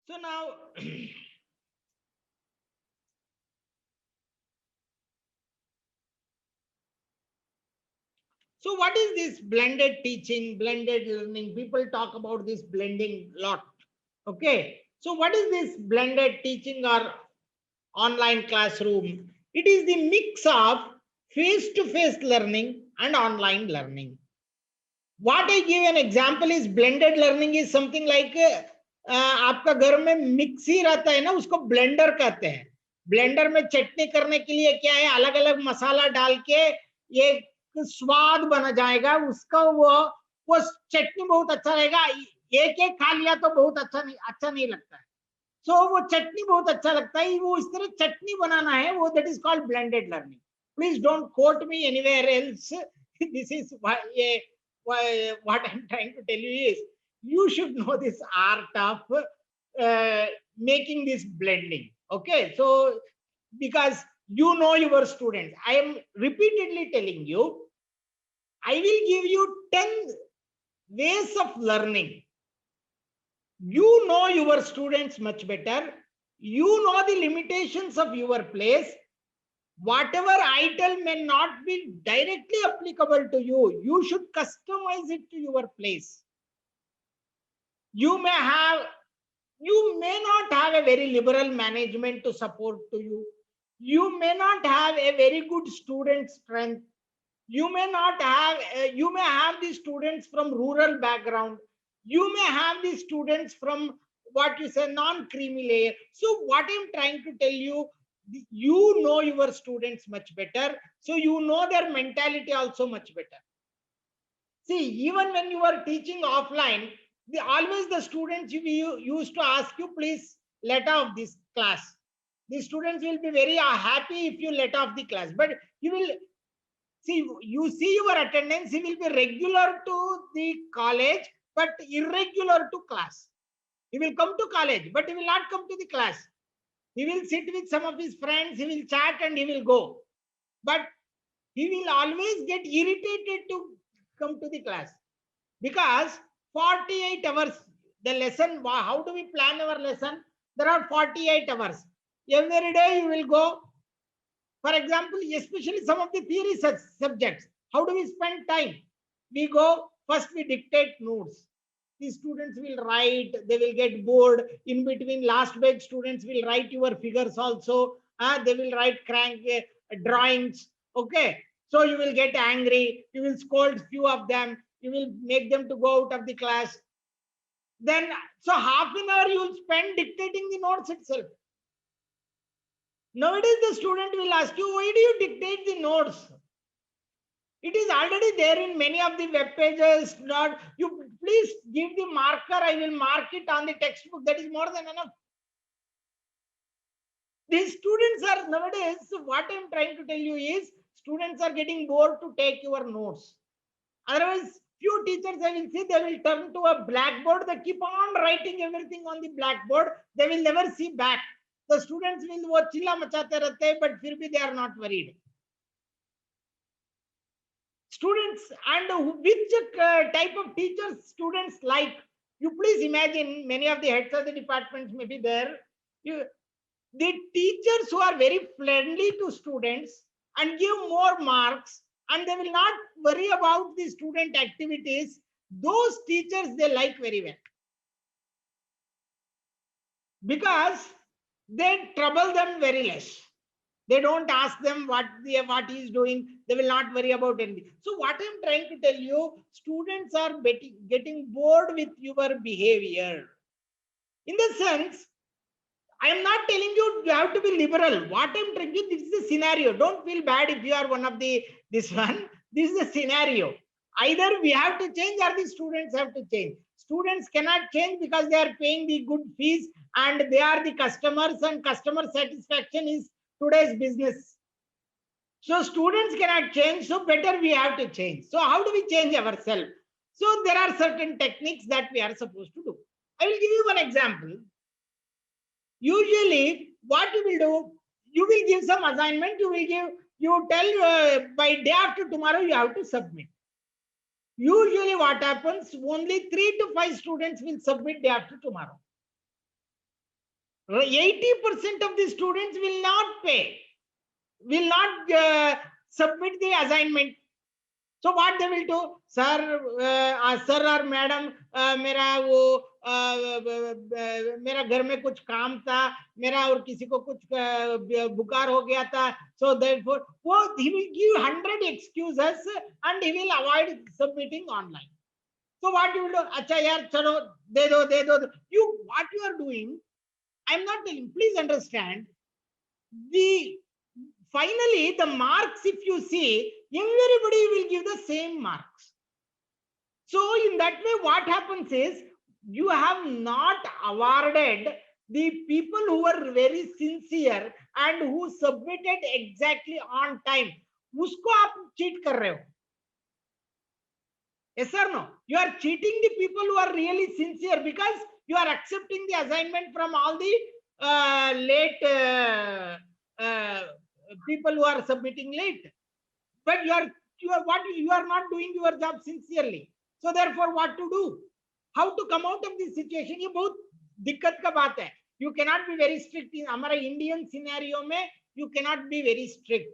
So now, so what is this blended teaching, blended learning? People talk about this blending lot. Okay. So what is this blended teaching or online classroom? It is the mix of face-to-face learning and online learning. What I give an example is blended learning is something like आपका घर में mixie रहता है ना, उसको blender कहते हैं. Blender में चटनी करने के लिए क्या है, अलग अलग मसाला डाल के ये स्वाद बना जाएगा उसका. वो चटनी बहुत अच्छा रहेगा. एक एक खा लिया तो बहुत अच्छा नहीं लगता है. सो वो चटनी बहुत अच्छा लगता है, वो इस तरह चटनी बनाना है, वो that is called blended learning. Please don't quote me anywhere else. This is what I'm trying to tell you is you should know this art of making this blending. Okay, so because you know your students, I am repeatedly telling you, I will give you 10 ways of learning. You know your students much better. You know the limitations of your place. Whatever I tell may not be directly applicable to you. You should customize it to your place. You may not have a very liberal management to support to you. You may not have a very good student strength. You may have the students from rural background. You may have the students from what you say non-creamy layer. So what I'm trying to tell you, you know your students much better, so you know their mentality also much better. See, even when you are teaching offline, always the students you used to ask you, please let off this class. The students will be very happy if you let off the class, but you will see your attendance, he will be regular to the college but irregular to class. He will come to college but he will not come to the class. He will sit with some of his friends, he will chat and he will go. But he will always get irritated to come to the class. Because 48 hours, the lesson, how do we plan our lesson? There are 48 hours. Every day you will go. For example, especially some of the theory subjects, how do we spend time? We go, first we dictate notes. The students will write, they will get bored. In between, last bench students will write your figures also. They will write drawings. Okay. So you will get angry. You will scold few of them. You will make them to go out of the class. Then, so half an hour you will spend dictating the notes itself. Nowadays, the student will ask you, why do you dictate the notes? It is already there in many of the web pages. Not you, please give the marker. I will mark it on the textbook. That is more than enough. These students are nowadays, what I'm trying to tell you is, students are getting bored to take your notes. Otherwise, few teachers I will see, they will turn to a blackboard. They keep on writing everything on the blackboard. They will never see back. The students will वो चिल्ला मचाते रहते हैं, but फिर भी they are not worried. Students, and which type of teachers students like? You please imagine, many of the heads of the departments may be there. The teachers who are very friendly to students and give more marks, and they will not worry about the student activities, those teachers they like very well. Because they trouble them very less. They don't ask them what he is doing. They will not worry about anything. So what I'm trying to tell you, students are getting bored with your behavior. In the sense, I am not telling you have to be liberal. What I'm telling you, this is the scenario. Don't feel bad if you are one of this one. This is the scenario. Either we have to change or the students have to change. Students cannot change because they are paying the good fees and they are the customers, and customer satisfaction is today's business. So students cannot change, so better we have to change. So how do we change ourselves? So there are certain techniques that we are supposed to do. I will give you one example. Usually what you will do, you will give some assignment, you tell by day after tomorrow you have to submit. Usually what happens, only 3 to 5 students will submit day after tomorrow. 80% of the students will not pay, will not submit the assignment. So what they will do, sir, sir or madam, मेरा वो मेरा घर में कुछ काम था, मेरा और किसी को कुछ बुखार हो गया था, so therefore he will give 100 excuses and he will avoid submitting online. So what you will do, अच्छा यार चलो दे दो, you what you are doing, I'm not telling, please understand, the finally the marks, if you see, everybody will give the same marks. So in that way, what happens is you have not awarded the people who were very sincere and who submitted exactly on time. उसको आप cheat कर रहे हो. Yes or no? You are cheating the people who are really sincere because you are accepting the assignment from all the late people who are submitting late. But you are not doing your job sincerely. So therefore, what to do? How to come out of this situation? ये बहुत दिक्कत का बात है. You cannot be very strict in हमारा Indian scenario में. You cannot be very strict.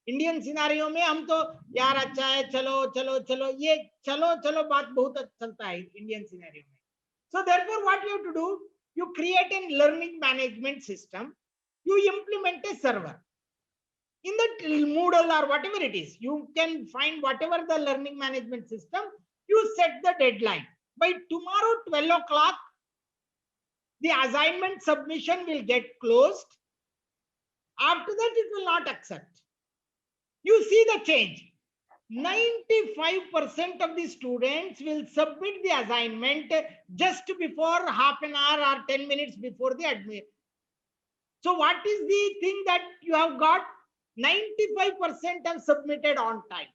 Indian scenario में हम तो यार अच्छा है चलो चलो चलो, ये चलो चलो बात बहुत चलता है इंडियन सिनारियो में. So therefore what you have to do, you create a learning management system, you implement a server in the Moodle or whatever it is. You can find whatever the learning management system, you set the deadline. By tomorrow 12 o'clock the assignment submission will get closed. After that it will not accept. You see the change. 95% of the students will submit the assignment just before half an hour or 10 minutes before the admit. So what is the thing that you have got? 95% have submitted on time.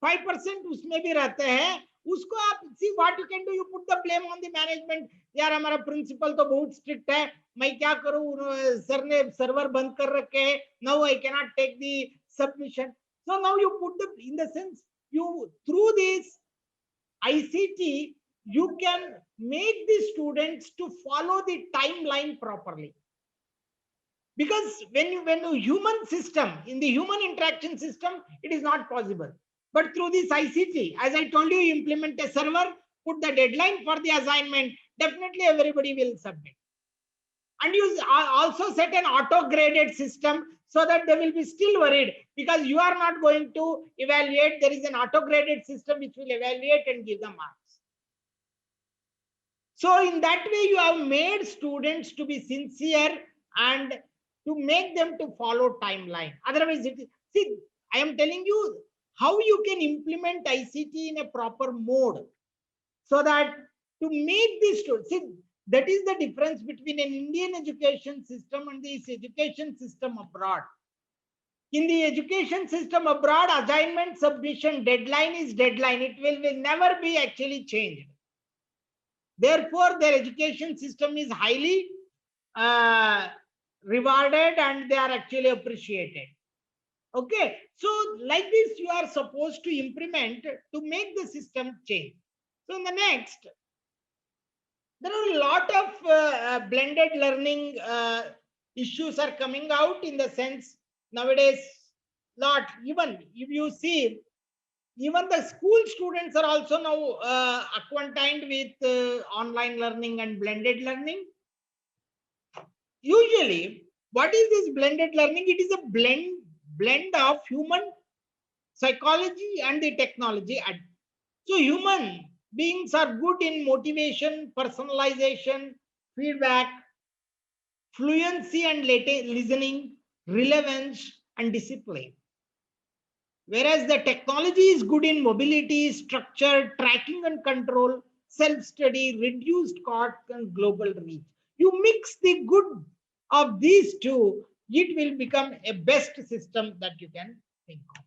5% उसमें भी रहते हैं. उसको आप see what you can do, you put the blame on the management. यार हमारा principal तो बहुत स्ट्रिक्ट है, मैं क्या करूं, सर ने सर्वर बंद कर रखे हैं, now I cannot take the submission. So now you put the, in the sense, you through this ICT you can make the students to follow the timeline properly. Because when you human system, in the human interaction system, it is not possible. But through this ICT, as I told you, implement a server, put the deadline for the assignment, definitely everybody will submit. And you also set an auto-graded system so that they will be still worried because you are not going to evaluate. There is an auto-graded system which will evaluate and give the marks. So in that way, you have made students to be sincere and to make them to follow timeline. Otherwise, see, I am telling you how you can implement ICT in a proper mode so that to make these students, see, that is the difference between an Indian education system and this education system abroad. In the education system abroad, assignment submission deadline is deadline. It will never be actually changed. Therefore, their education system is highly rewarded and they are actually appreciated. Okay, so like this, you are supposed to implement to make the system change. So in the next, there are a lot of blended learning issues are coming out in the sense nowadays, not even if you see, even the school students are also now acquainted with online learning and blended learning. Usually, what is this blended learning? It is a blend of human psychology and the technology. So human beings are good in motivation, personalization, feedback, fluency and listening, relevance and discipline. Whereas the technology is good in mobility, structure, tracking and control, self-study, reduced cost and global reach. You mix the good of these two, it will become a best system that you can think of.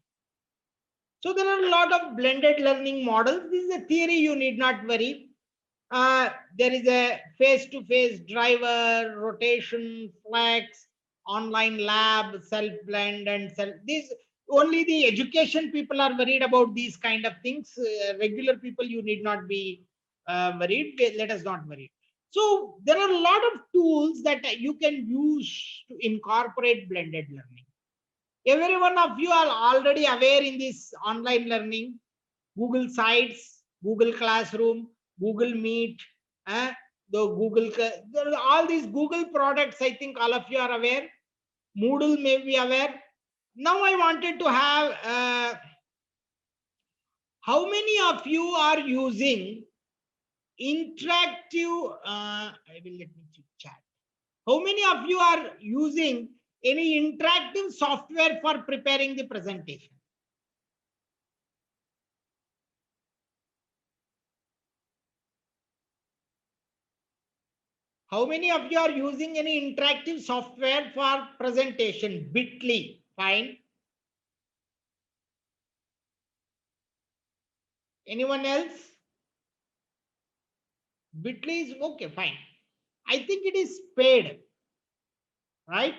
So there are a lot of blended learning models. This is a theory, you need not worry. There is a face-to-face driver, rotation, flex, online lab, self-blend and these only the education people are worried about these kind of things. Regular people, you need not be worried. Let us not worry. So there are a lot of tools that you can use to incorporate blended learning. Every one of you are already aware in this online learning, Google Sites, Google Classroom, Google Meet, the there are all these Google products. I think all of you are aware. Moodle may be aware. Now I wanted to have, how many of you are using interactive, I will let me chat. How many of you are using any interactive software for preparing the presentation? How many of you are using any interactive software for presentation? Bitly, fine. Anyone else? Bitly is okay, fine. I think it is paid, right?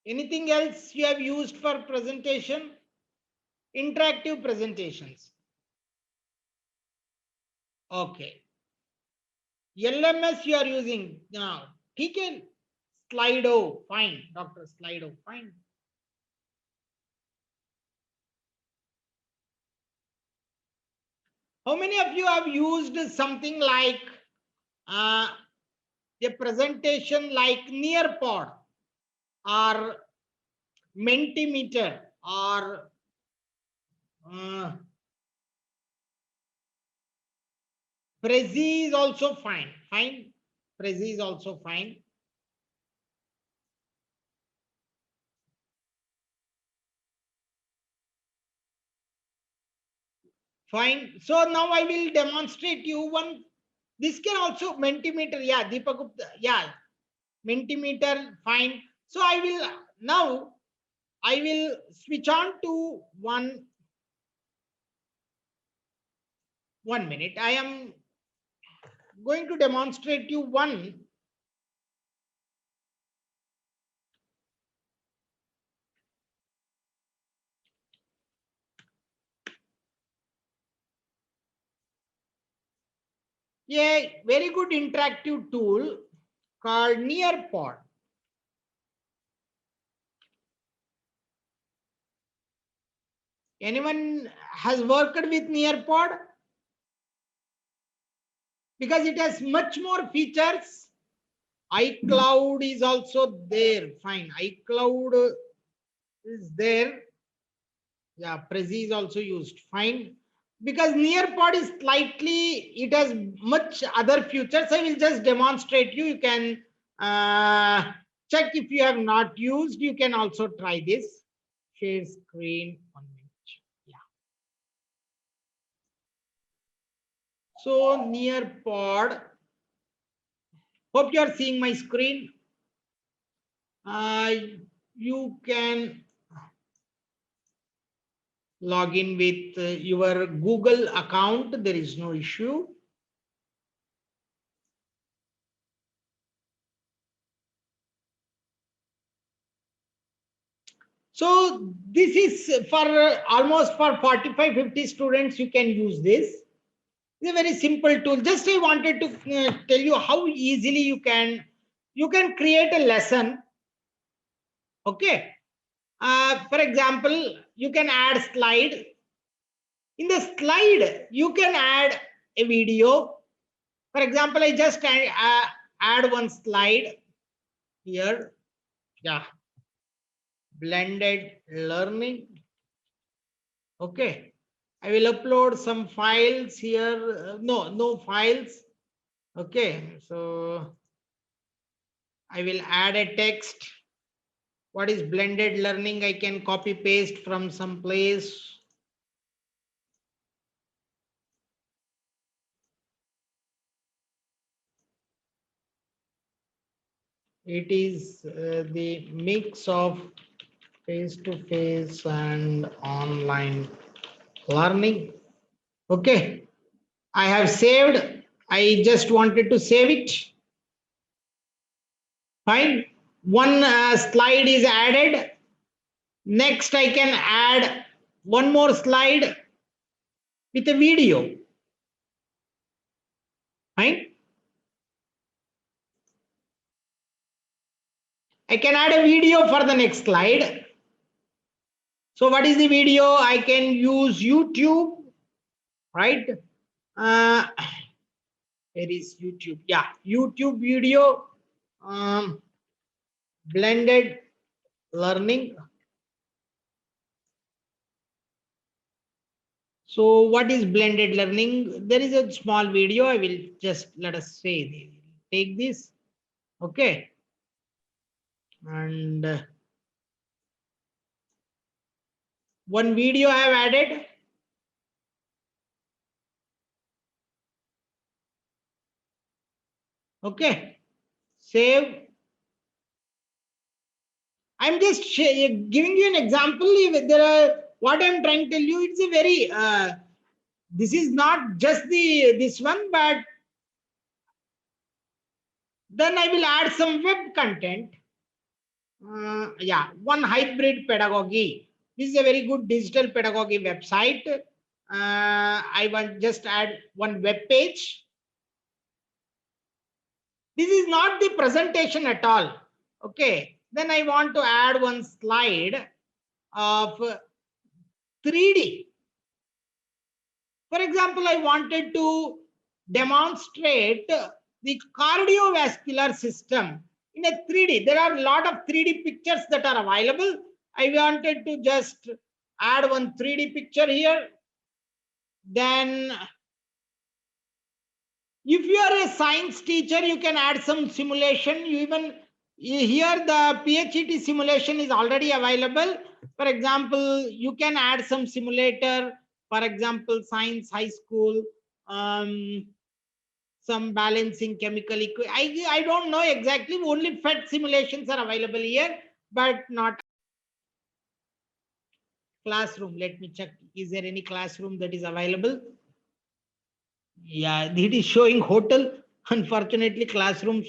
Anything else you have used for presentation? Interactive presentations. Okay. LMS you are using now. Okay. Slido, fine. Dr. Slido, fine. How many of you have used something like a presentation like Nearpod or Mentimeter or Prezi is also fine. Fine. Prezi is also fine. Fine. So now I will demonstrate you one. This can also Mentimeter. Yeah, Deepak Gupta. Yeah, Mentimeter. Fine. So I will now. I will switch on to one minute. I am going to demonstrate you one. Yeah, very good interactive tool called Nearpod. Anyone has worked with Nearpod? Because it has much more features. iCloud is also there. Fine. iCloud is there. Yeah, Prezi is also used. Fine. Because Nearpod is slightly, it has much other features. I will just demonstrate you. You can check if you have not used. You can also try this. Share screen. 1 minute. Yeah. So Nearpod. Hope you are seeing my screen. You can log in with your Google account. There is no issue. So this is for almost for 45-50 students. You can use this. It's a very simple tool. Just I wanted to tell you how easily you can create a lesson. Okay. For example, you can add slide. In the slide, you can add a video. For example, I just add one slide here. Yeah. Blended learning. Okay. I will upload some files here. No files. Okay. So I will add a text. What is blended learning? I can copy paste from some place. It is the mix of face-to-face and online learning. Okay. I have saved. I just wanted to save it. Fine. One slide is added. Next, I can add one more slide. with a video. Right? I can add a video for the next slide. So what is the video? I can use YouTube, right? Where is YouTube? Yeah, YouTube video, blended learning. So what is blended learning? There is a small video. I will just, let us say, take this. Okay. And one video I have added. Okay. Save. I'm just giving you an example. If there are, what I'm trying to tell you, it's a very, this is not just this one, but then I will add some web content. Yeah, one hybrid pedagogy. This is a very good digital pedagogy website. I want just add one web page. This is not the presentation at all. Okay, then I want to add one slide of 3D. For example, I wanted to demonstrate the cardiovascular system in a 3D. There are a lot of 3D pictures that are available. I wanted to just add one 3D picture here. Then if you are a science teacher, you can add some simulation. You even here the PhET simulation is already available. For example, you can add some simulator. For example, science high school, some balancing chemical I don't know exactly. Only PhET simulations are available here, but not classroom. Let me check. Is there any classroom that is available? Yeah, it is showing hotel. Unfortunately, classroom.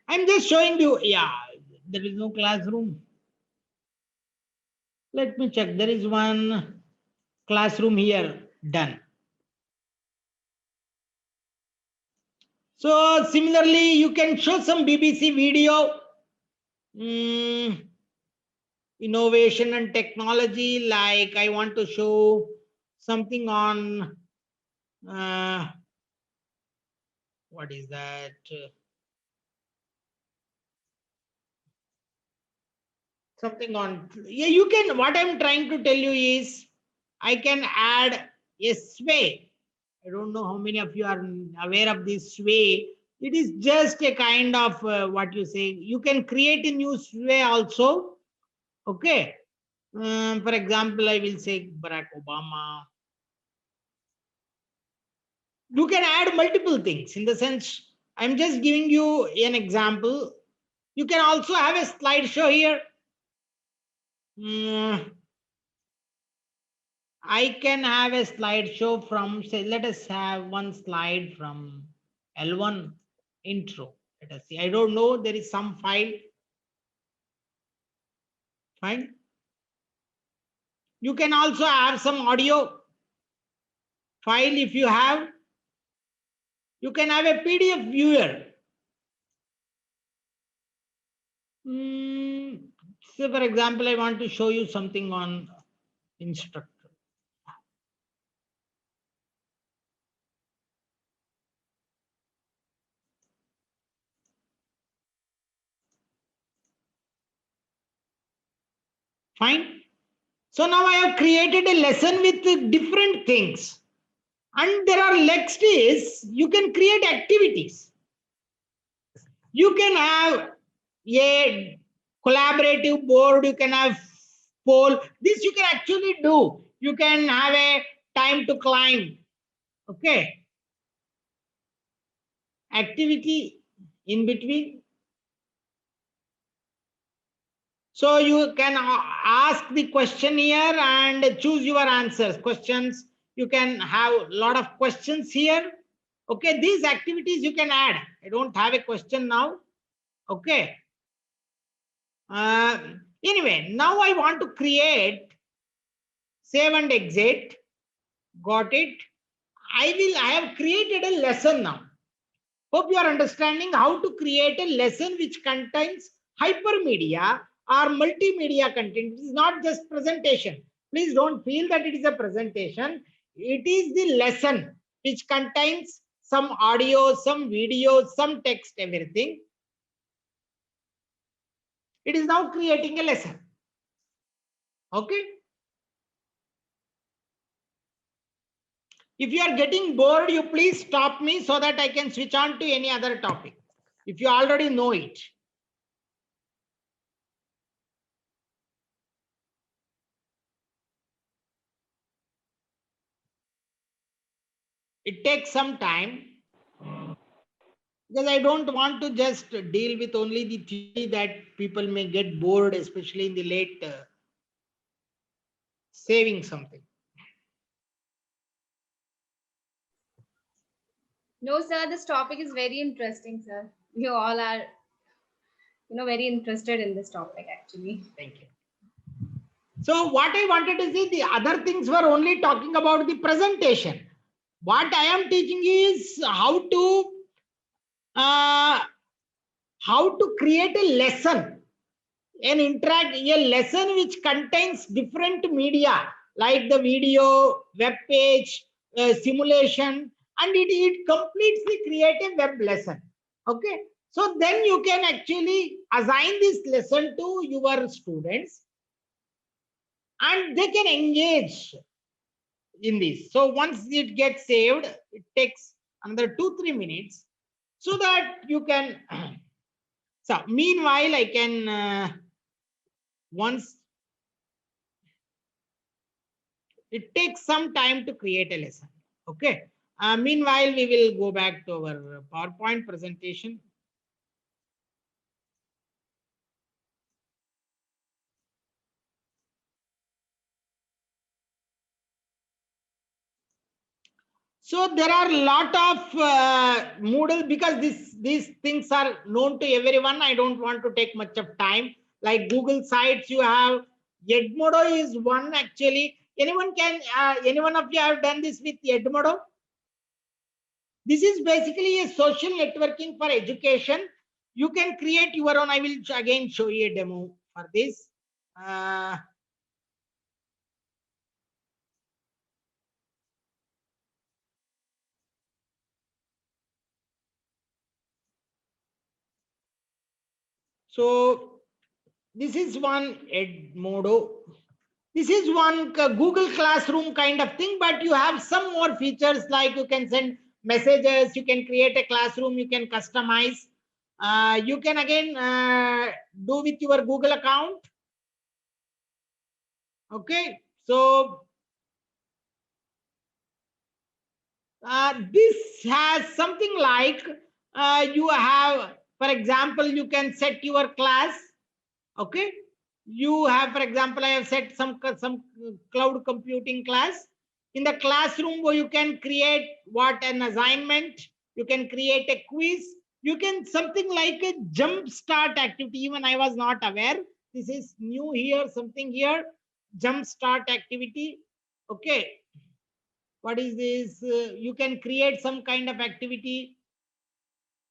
I'm just showing you. Yeah, there is no classroom. Let me check. There is one classroom here. Done. So similarly, you can show some BBC video. Innovation and technology, like I want to show something on what is that? Something on, yeah, you can, what I'm trying to tell you is I can add a sway. I don't know how many of you are aware of this sway. It is just a kind of what you say, you can create a new sway also. Okay. For example, I will say Barack Obama. You can add multiple things. In the sense, I'm just giving you an example. You can also have a slideshow here. I can have a slideshow from, say, let us have one slide from L1 intro. Let us see. I don't know. There is some file. Fine. You can also have some audio file if you have. You can have a PDF viewer. So for example, I want to show you something on instructor. Fine. So now I have created a lesson with different things. And there are next is you can create activities. You can have a collaborative board, you can have poll. This you can actually do. You can have a time to climb. Okay. Activity in between. So you can ask the question here and choose your answers. Questions. You can have a lot of questions here. Okay, these activities you can add. I don't have a question now. Okay. Anyway, now I want to create, save and exit. Got it. I have created a lesson now. Hope you are understanding how to create a lesson which contains hypermedia or multimedia content. It is not just presentation. Please don't feel that it is a presentation. It is the lesson which contains some audio, some video, some text, everything. It is now creating a lesson. Okay. If you are getting bored, you please stop me so that I can switch on to any other topic. If you already know it. It takes some time because I don't want to just deal with only the theory that people may get bored, especially in the late saving something. No, sir, this topic is very interesting, sir. You all are, very interested in this topic, actually. Thank you. So what I wanted to say, the other things were only talking about the presentation. What I am teaching is how to create a lesson, a lesson which contains different media like the video, web page, simulation, and it completely create a web lesson. Okay, so then you can actually assign this lesson to your students and they can engage in this. So once it gets saved, it takes another 2-3 minutes so that you can so meanwhile I can once it takes some time to create a lesson. Okay. Meanwhile, we will go back to our PowerPoint presentation. So there are a lot of Moodle, because these things are known to everyone. I don't want to take much of time. Like Google Sites, you have Edmodo is one actually. Anyone of you have done this with Edmodo? This is basically a social networking for education. You can create your own. I will again show you a demo for this. Uh, so this is one Edmodo. This is one Google Classroom kind of thing, but you have some more features like you can send messages, you can create a classroom, you can customize. You can again do with your Google account. Okay, so this has something like you have, for example, you can set your class. Okay, you have, for example, I have set some cloud computing class. In the classroom where you can create what an assignment, you can create a quiz, you can something like a jump start activity. Even I was not aware, this is new here, something here, jump start activity. Okay, what is this? You can create some kind of activity.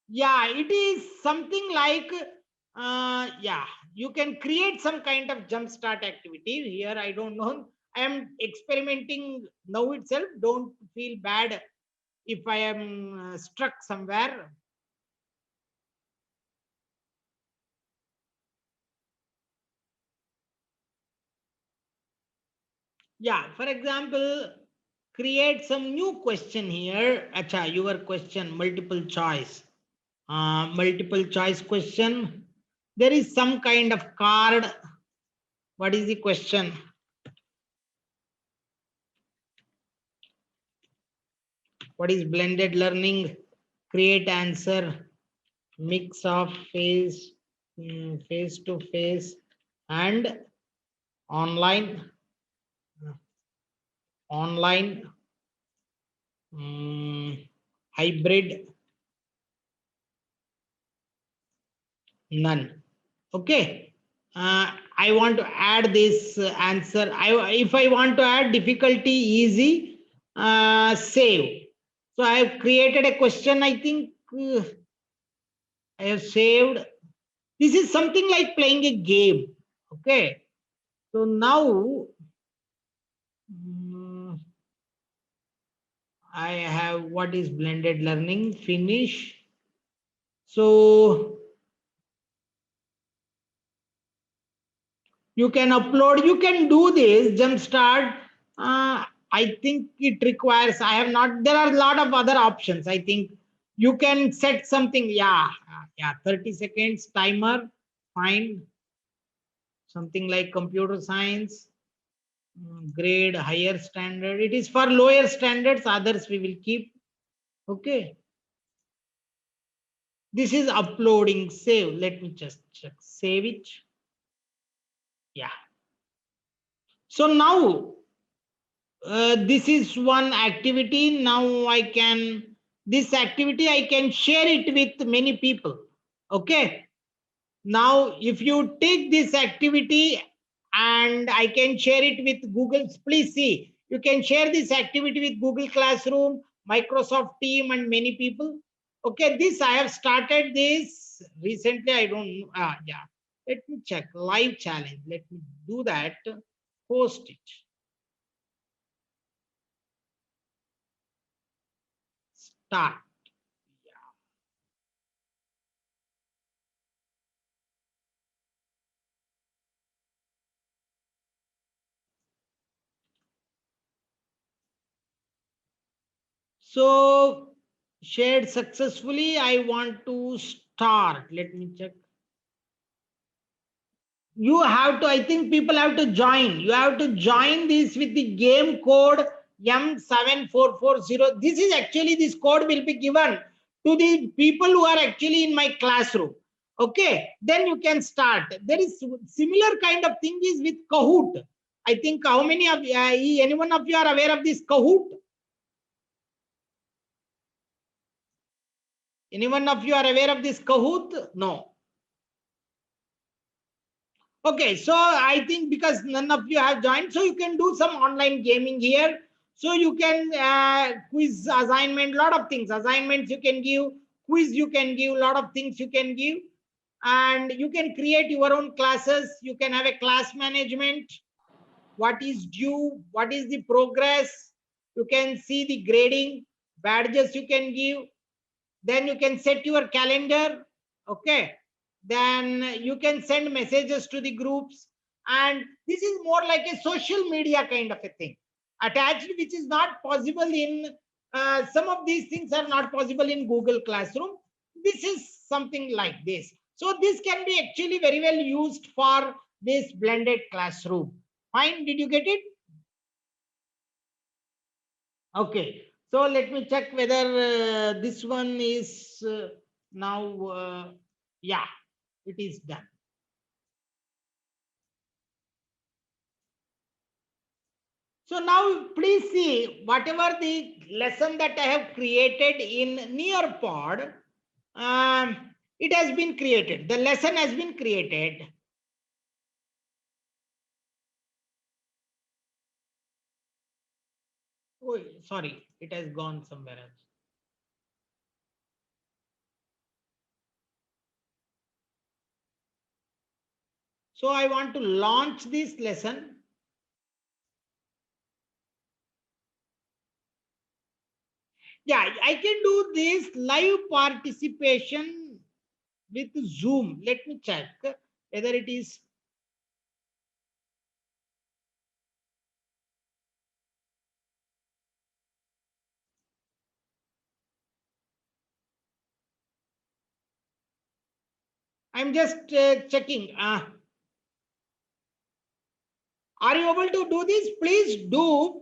Yeah, it is something like yeah, you can create some kind of jump start activity here. I don't know, I am experimenting now itself. Don't feel bad if I am struck somewhere. Yeah, for example, create some new question here. Acha, your question, multiple choice. Multiple choice question. There is some kind of card. What is the question? What is blended learning? Create answer. Mix of face to face and online. Online. hybrid, none. Okay. I want to add this answer. If I want to add difficulty, easy, save. So I have created a question. I think I have saved. This is something like playing a game. Okay. So now I have what is blended learning, finish. So you can upload, you can do this jumpstart. I think it requires, I have not, there are a lot of other options. I think you can set something. Yeah, 30 seconds timer, fine. Something like computer science, grade higher standard. It is for lower standards, others we will keep. Okay. This is uploading, save. Let me just check, save it. Yeah. So now this is one activity. Now I can, this activity I can share it with many people. Okay. Now if you take this activity and I can share it with Google, please see, you can share this activity with Google Classroom, Microsoft Team and many people. Okay, this I have started this recently. I don't know. Yeah. Let me check live challenge. Let me do that. Post it. Start. So shared successfully. I want to start. Let me check. You have to, I think people have to join. You have to join this with the game code M7440. This is actually, this code will be given to the people who are actually in my classroom. Okay, then you can start. There is similar kind of thing is with Kahoot. I think how many of anyone of you are aware of this Kahoot? Anyone of you are aware of this Kahoot? No. Okay, so I think because none of you have joined, so you can do some online gaming here. So you can quiz, assignment, lot of things. Assignments you can give, quiz you can give, lot of things you can give. And you can create your own classes. You can have a class management. What is due? What is the progress? You can see the grading, badges you can give. Then you can set your calendar. Okay, then you can send messages to the groups, and this is more like a social media kind of a thing attached, which is not possible in some of these things are not possible in Google Classroom. This is something like this. So this can be actually very well used for this blended classroom. Fine, did you get it? Okay, so let me check whether this one is now, yeah, it is done. So now please see whatever the lesson that I have created in Nearpod, it has been created. The lesson has been created. Oh, sorry, it has gone somewhere else. So I want to launch this lesson. Yeah, I can do this live participation with Zoom. Let me check whether it is. I'm just checking. Are you able to do this? Please do.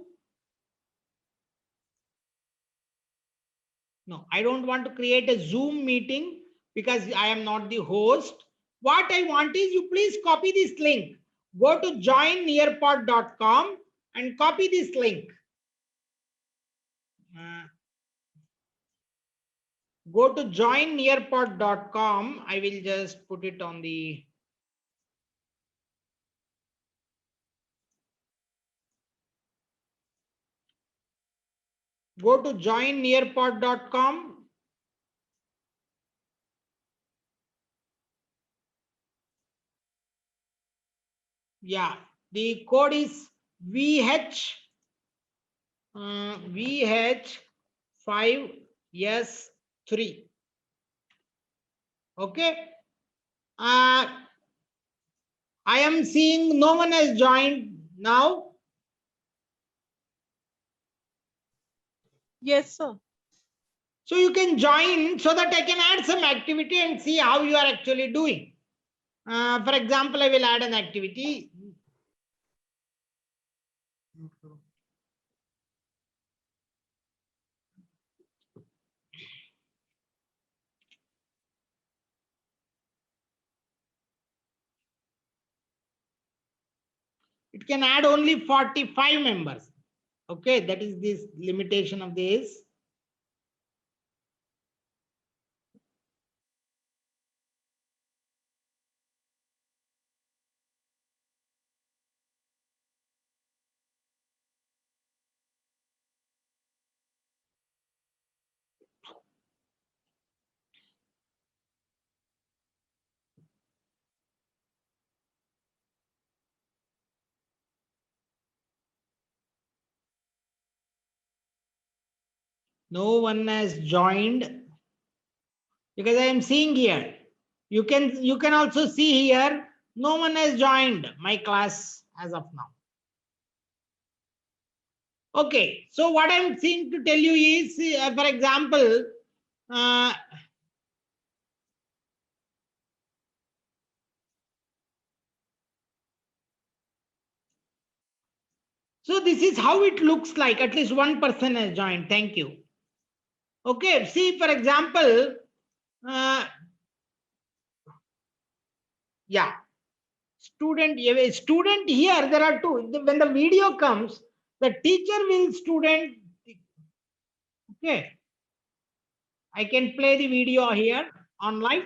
No, I don't want to create a Zoom meeting because I am not the host. What I want is you please copy this link. Go to joinnearpod.com and copy this link. Go to joinnearpod.com. I will just put it on the. Go to joinnearpod.com. Yeah, the code is VH VH5S3. Okay. I am seeing no one has joined now. Yes, sir. So you can join so that I can add some activity and see how you are actually doing. For example, I will add an activity. It can add only 45 members. Okay, that is this limitation of this. No one has joined because I am seeing here. You can also see here. No one has joined my class as of now. Okay, so what I'm seeing to tell you is, for example, uh, so this is how it looks like. At least one person has joined. Thank you. Okay, see, for example, uh, yeah, student here, there are two. When the video comes, the teacher will student. Okay, I can play the video here online.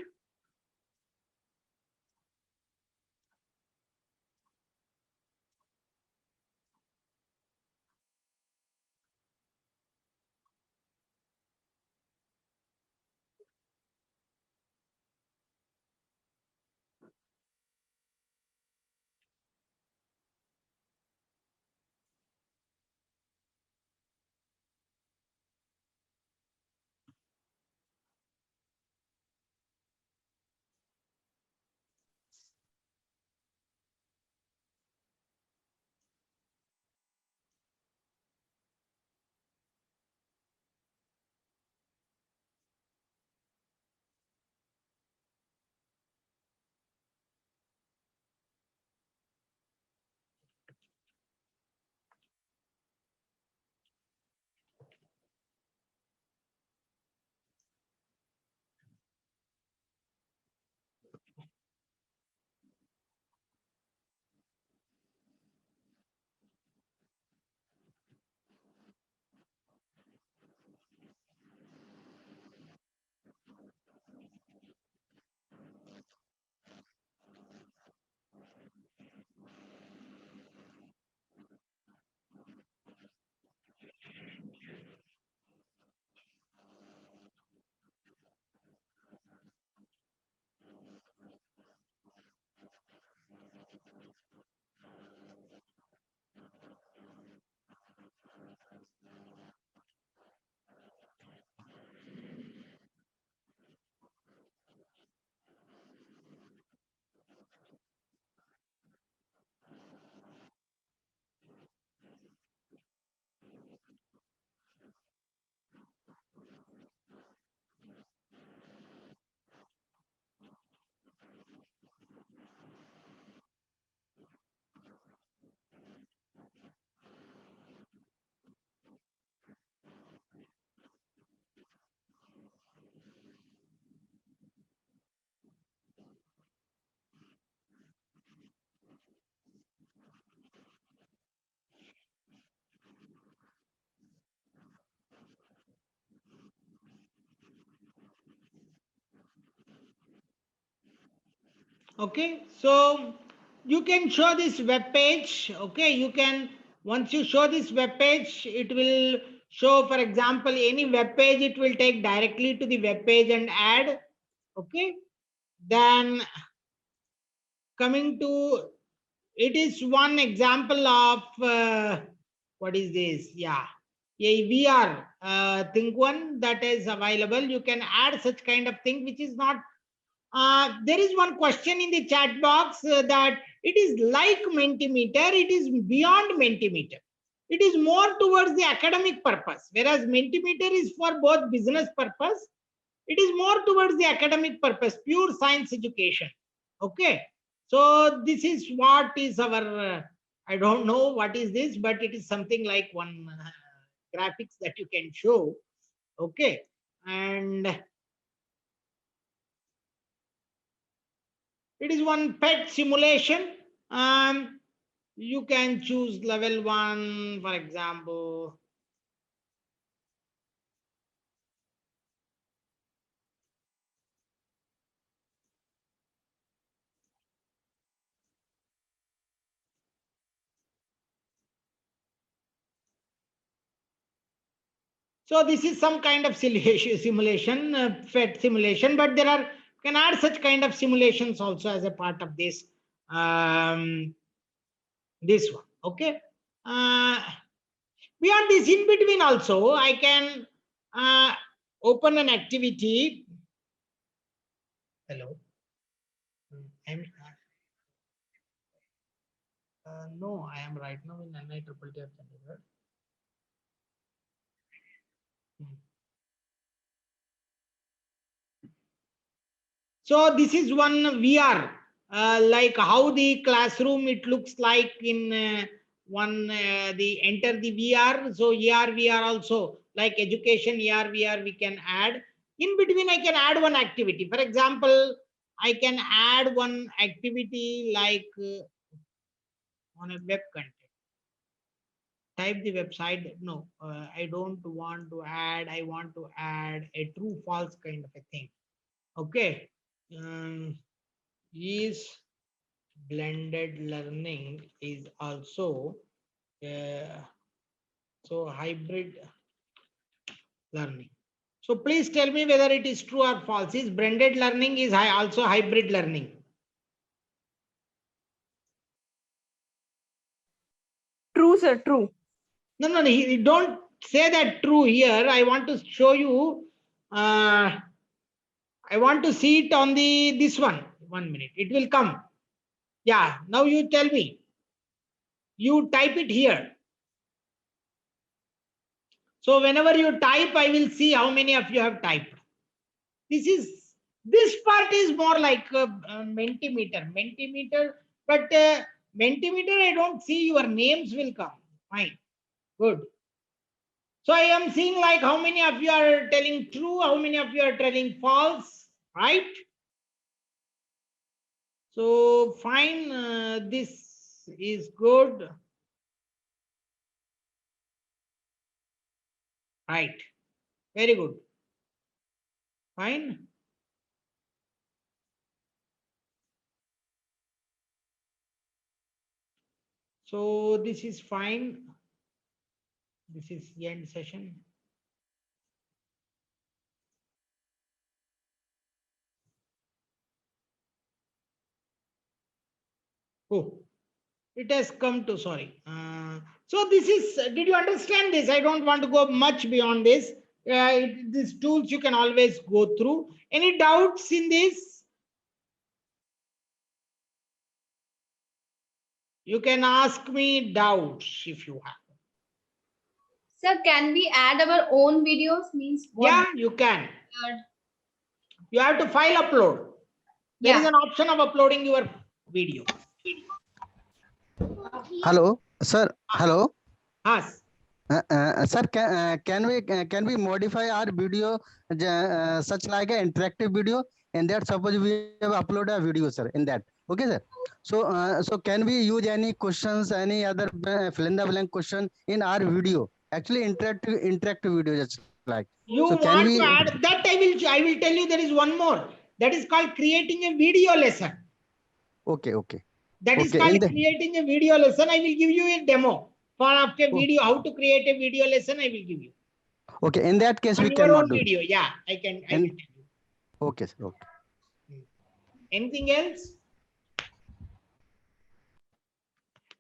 Okay, so you can show this web page. Okay, you can, once you show this web page, it will show, for example, any web page, it will take directly to the web page and add. Okay, then coming to, it is one example of what is this? Yeah, a VR think one that is available. You can add such kind of thing which is not. There is one question in the chat box that it is like Mentimeter, it is beyond Mentimeter. It is more towards the academic purpose, whereas Mentimeter is for both business purpose. It is more towards the academic purpose, pure science education. Okay, so this is what is our. I don't know what is this, but it is something like one graphics that you can show. Okay, and it is one pet simulation. You can choose level 1, for example. So this is some kind of simulation, pet simulation, but there are, can add such kind of simulations also as a part of this um, this one. Okay, beyond this, in between also I can open an activity. Hello. I'm, no, I am right now in NIEEE Chandigarh. So this is one VR, like how the classroom it looks like in one the enter the VR. So AR VR also like education AR VR we can add. In between I can add one activity. For example, I can add one activity like on a web content. Type the website. No, I don't want to add. I want to add a true false kind of a thing. Okay. Is blended learning is also so hybrid learning. So please tell me whether it is true or false. Is blended learning is also hybrid learning? True, sir, true. No, no, no. Don't say that true here. I want to show you. I want to see it on the this one. 1 minute. It will come. Yeah. Now you tell me. You type it here. So whenever you type, I will see how many of you have typed. This part is more like Mentimeter, but Mentimeter, I don't see your names will come. Fine, good. So I am seeing like how many of you are telling true, how many of you are telling false, right? So fine, this is good. Right, very good. Fine. So this is fine. This is the end session. Oh, it has come to, sorry. So this is, did you understand this? I don't want to go much beyond this. These tools you can always go through. Any doubts in this? You can ask me doubts if you have. Sir, can we add our own videos? Means what? Yeah, you can. You have to file upload. There is an option of uploading your video. Hello, sir. Hello. Yes. Sir, can we modify our video such like an interactive video? And that suppose we have upload a video, sir. In that, okay, sir. So can we use any questions, any other fill in the blank question in our video? Actually, interactive video, just like. You So want to add that? I will tell you there is one more. That is called creating a video lesson. Okay, okay, That is okay. called In the creating a video lesson. I will give you a demo for after oh, video, how to create a video lesson. I will give you okay, in that case on we your own cannot do it. video. Yeah, I can tell And you. okay, sir. Okay. Anything else?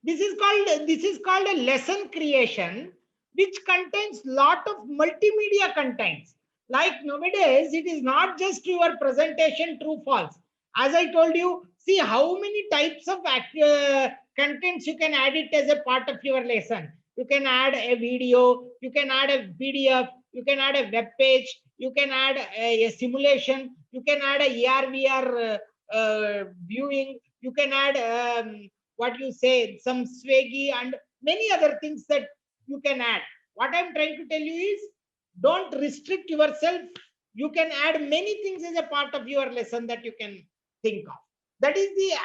This is called a lesson creation, which contains lot of multimedia contents. Like nowadays, it is not just your presentation true false. As I told you, see how many types of contents you can add it as a part of your lesson. You can add a video, you can add a PDF, you can add a web page, you can add a simulation, you can add a AR/VR viewing, you can add what you say, some swaggy and many other things that you can add. What I'm trying to tell you is, don't restrict yourself. You can add many things as a part of your lesson that you can think of. That is the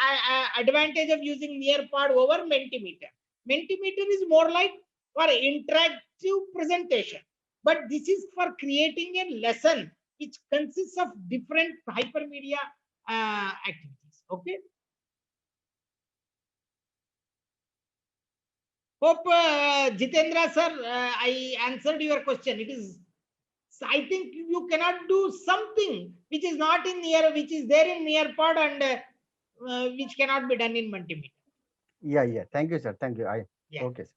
advantage of using Nearpod over Mentimeter. Mentimeter is more like for interactive presentation, but this is for creating a lesson which consists of different hypermedia activities. Okay. Hope Jitendra sir, I answered your question. It is, I think you cannot do something which is not in near, which is there in Nearpod and which cannot be done in Mentimeter. Yeah, yeah. Thank you, sir. Thank you. Yeah. Okay, sir.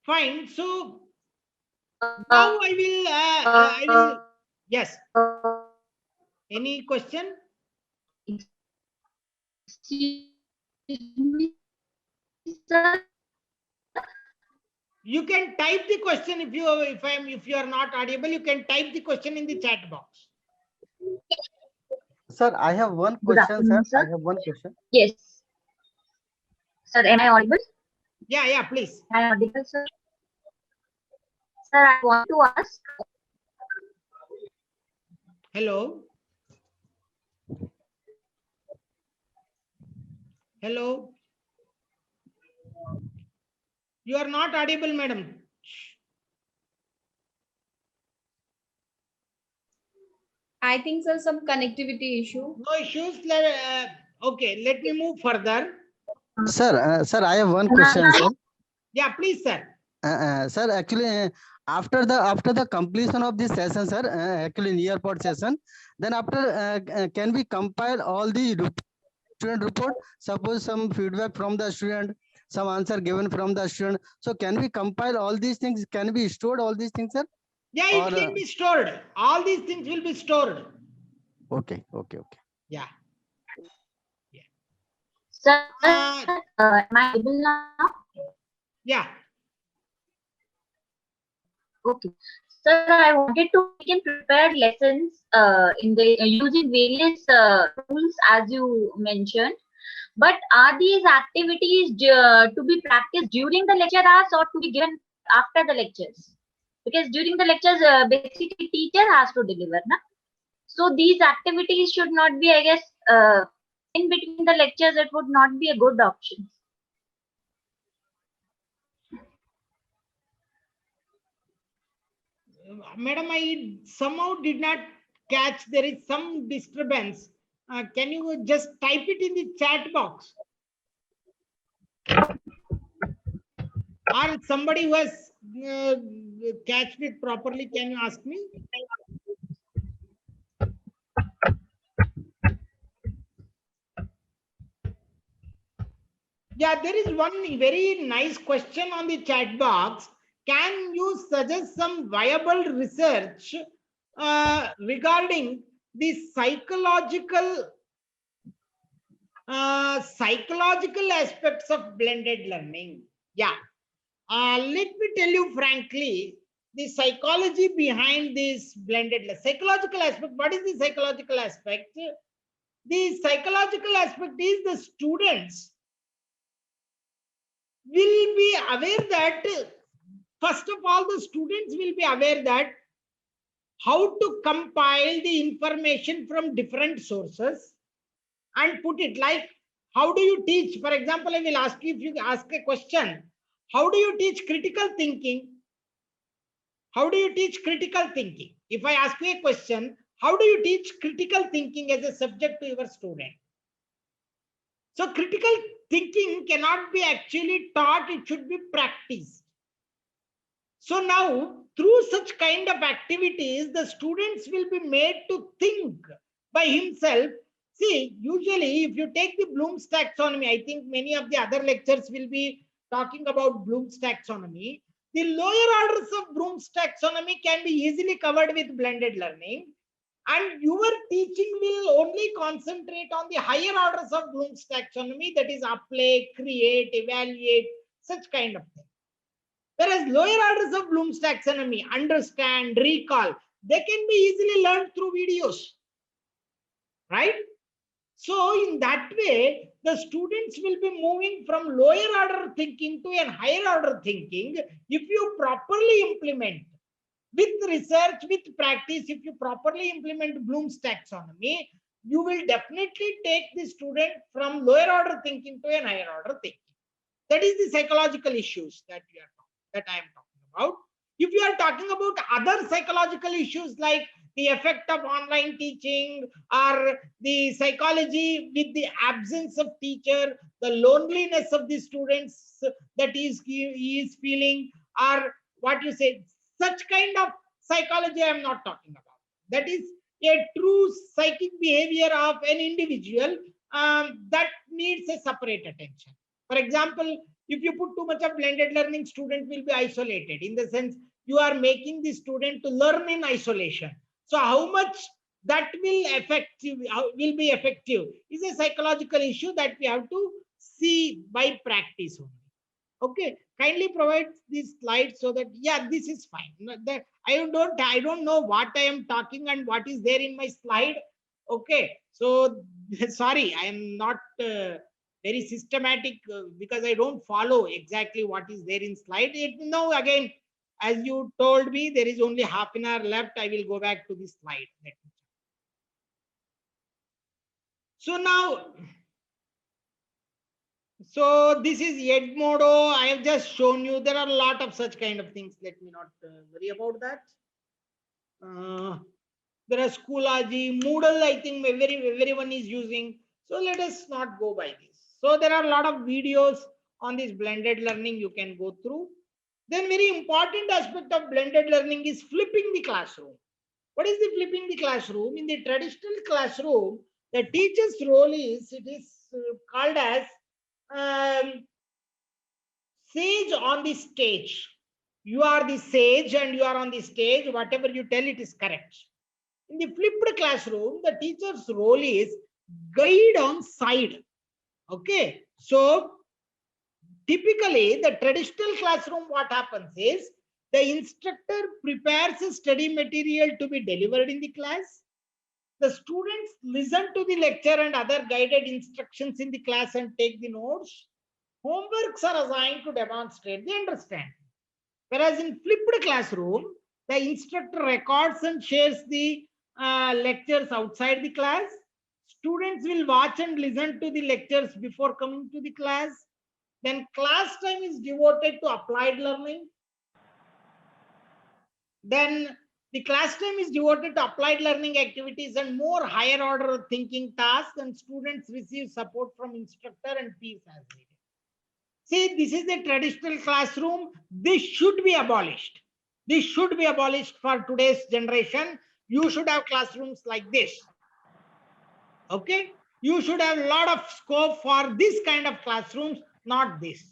Fine. So now I will, yes. Any question? Sir, You can type the question if you are not audible, you can type the question in the chat box. Sir, I have one good question, sir. afternoon, I sir. have one question. Yes. Sir, am I audible? Yeah, please. Am I audible, sir? Sir, I want to ask. Hello. Hello. You are not audible, madam. I think so, some connectivity issue. No issues. Okay, let me move further. Sir, I have one question, sir. Yeah, please, sir. Sir, actually, after the completion of this session, sir, actually Nearpod session, then after can we compile all the student report? Suppose some feedback from the student, some answer given from the student. So can we compile all these things? Can we store all these things, sir? Yeah, it can be stored. All these things will be stored. Okay. Yeah. Sir, am I able now? Yeah. Okay. Sir, I wanted to make and prepare lessons in the using various tools as you mentioned. But are these activities to be practiced during the lecture hours or to be given after the lectures? Because during the lectures, basically teacher has to deliver, na? So these activities should not be, I guess, in between the lectures. It would not be a good option. Madam, I somehow did not catch. There is some disturbance. Can you just type it in the chat box? Or somebody who has catched it properly, can you ask me? Yeah, there is one very nice question on the chat box. Can you suggest some viable research regarding the psychological aspects of blended learning? Yeah. Let me tell you frankly, the psychology behind this psychological aspect. What is the psychological aspect? The psychological aspect is the students will be aware that, first of all, the students will be aware that how to compile the information from different sources and put it, like, how do you teach? For example, I will ask you, if you ask a question, how do you teach critical thinking? How do you teach critical thinking? If I ask you a question, how do you teach critical thinking as a subject to your student? So critical thinking cannot be actually taught, it should be practiced. So now, through such kind of activities, the students will be made to think by himself. See, usually if you take the Bloom's taxonomy, I think many of the other lectures will be talking about Bloom's taxonomy. The lower orders of Bloom's taxonomy can be easily covered with blended learning. And your teaching will only concentrate on the higher orders of Bloom's taxonomy, that is apply, create, evaluate, such kind of thing. Whereas lower orders of Bloom's taxonomy, understand, recall, they can be easily learned through videos, right? So in that way, the students will be moving from lower order thinking to a higher order thinking if you properly implement with research, with practice. If you properly implement Bloom's taxonomy, you will definitely take the student from lower order thinking to a higher order thinking. That is the psychological issues that I am talking about. If you are talking about other psychological issues like the effect of online teaching or the psychology with the absence of teacher, the loneliness of the students that he is feeling, or what you say, such kind of psychology I am not talking about. That is a true psychic behavior of an individual that needs a separate attention. For example, if you put too much of blended learning, student will be isolated. In the sense, you are making the student to learn in isolation. So how much that will be effective is a psychological issue that we have to see by practice only. Okay, kindly provide these slides so that, yeah, this is fine. That I don't know what I am talking and what is there in my slide. Okay, so sorry, I am not very systematic because I don't follow exactly what is there in slide. Now again, as you told me, there is only half an hour left. I will go back to the slide. So now, so this is Edmodo. I have just shown you. There are a lot of such kind of things. Let me not worry about that. There are Schoology, Moodle. I think everyone is using. So let us not go by this. So there are a lot of videos on this blended learning you can go through. Then very important aspect of blended learning is flipping the classroom. What is the flipping the classroom? In the traditional classroom, the teacher's role is, it is called as sage on the stage. You are the sage and you are on the stage. Whatever you tell, it is correct. In the flipped classroom, the teacher's role is guide on side. Okay. So typically, the traditional classroom, what happens is the instructor prepares a study material to be delivered in the class. The students listen to the lecture and other guided instructions in the class and take the notes. Homeworks are assigned to demonstrate the understanding. Whereas in flipped classroom, the instructor records and shares the lectures outside the class. Students will watch and listen to the lectures before coming to the class. Then class time is devoted to applied learning. Then the class time is devoted to applied learning activities and more higher order thinking tasks, and students receive support from instructor and peers as needed. See, this is the traditional classroom. This should be abolished. This should be abolished for today's generation. You should have classrooms like this. Okay? You should have a lot of scope for this kind of classrooms, not this.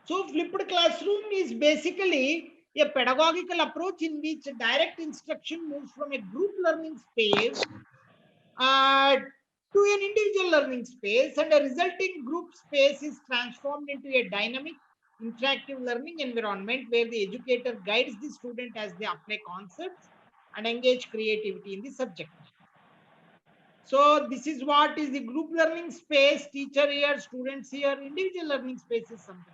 So flipped classroom is basically a pedagogical approach in which direct instruction moves from a group learning space to an individual learning space, and a resulting group space is transformed into a dynamic, interactive learning environment where the educator guides the student as they apply concepts and engage creativity in the subject. So this is what is the group learning space, teacher here, students here, individual learning space is something.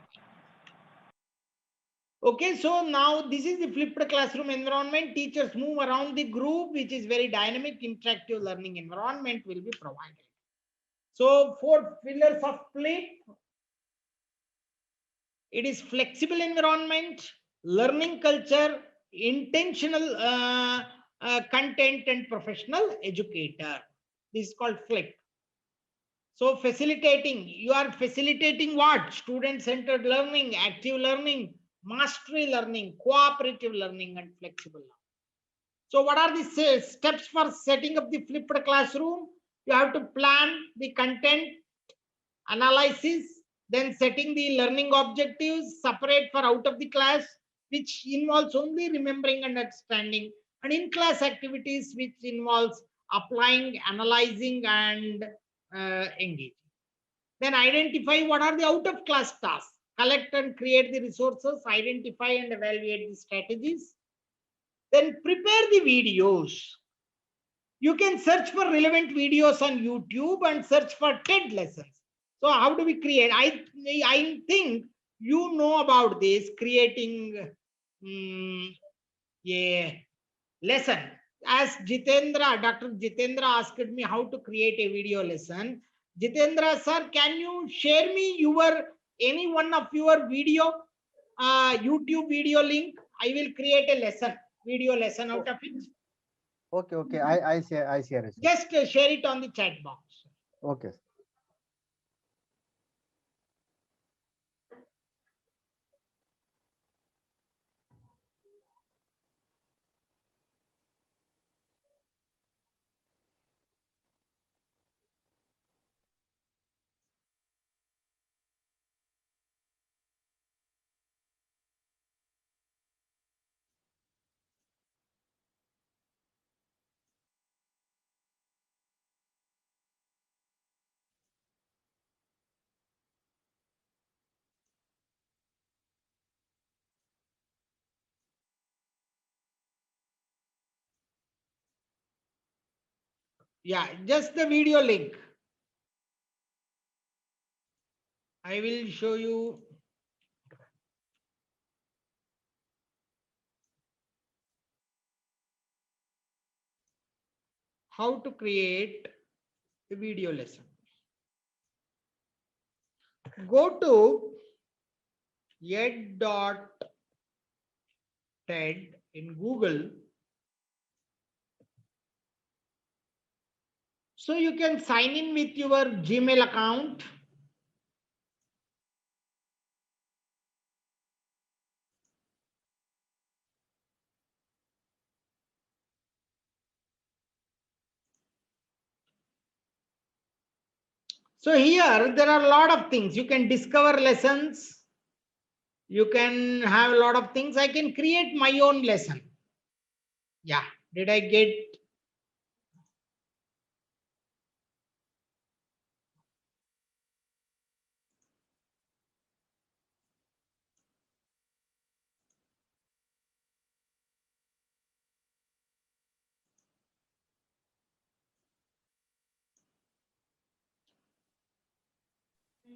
Okay, so now this is the flipped classroom environment. Teachers move around the group, which is very dynamic, interactive learning environment will be provided. So 4 pillars of flip. It is flexible environment, learning culture, intentional content and professional educator. This is called FLIP. So facilitating, you are facilitating what? Student-centered learning, active learning, mastery learning, cooperative learning, and flexible learning. So what are the steps for setting up the flipped classroom? You have to plan the content, analysis, then setting the learning objectives, separate for out of the class, which involves only remembering and understanding, and in-class activities, which involves applying, analyzing, and engaging. Then identify what are the out-of-class tasks. Collect and create the resources, identify and evaluate the strategies. Then prepare the videos. You can search for relevant videos on YouTube and search for TED lessons. So how do we create? I think you know about this, creating a lesson. As Jitendra, Dr. Jitendra asked me how to create a video lesson. Jitendra sir, can you share me any one of your video, YouTube video link? I will create a lesson, video lesson out of it. Okay, okay. I share it. Sir. Just share it on the chat box. Okay. Yeah, just the video link. I will show you. How to create a video lesson. Go to ed.ted in Google. So you can sign in with your Gmail account. So here there are a lot of things. You can discover lessons. You can have a lot of things. I can create my own lesson. Yeah, did I get?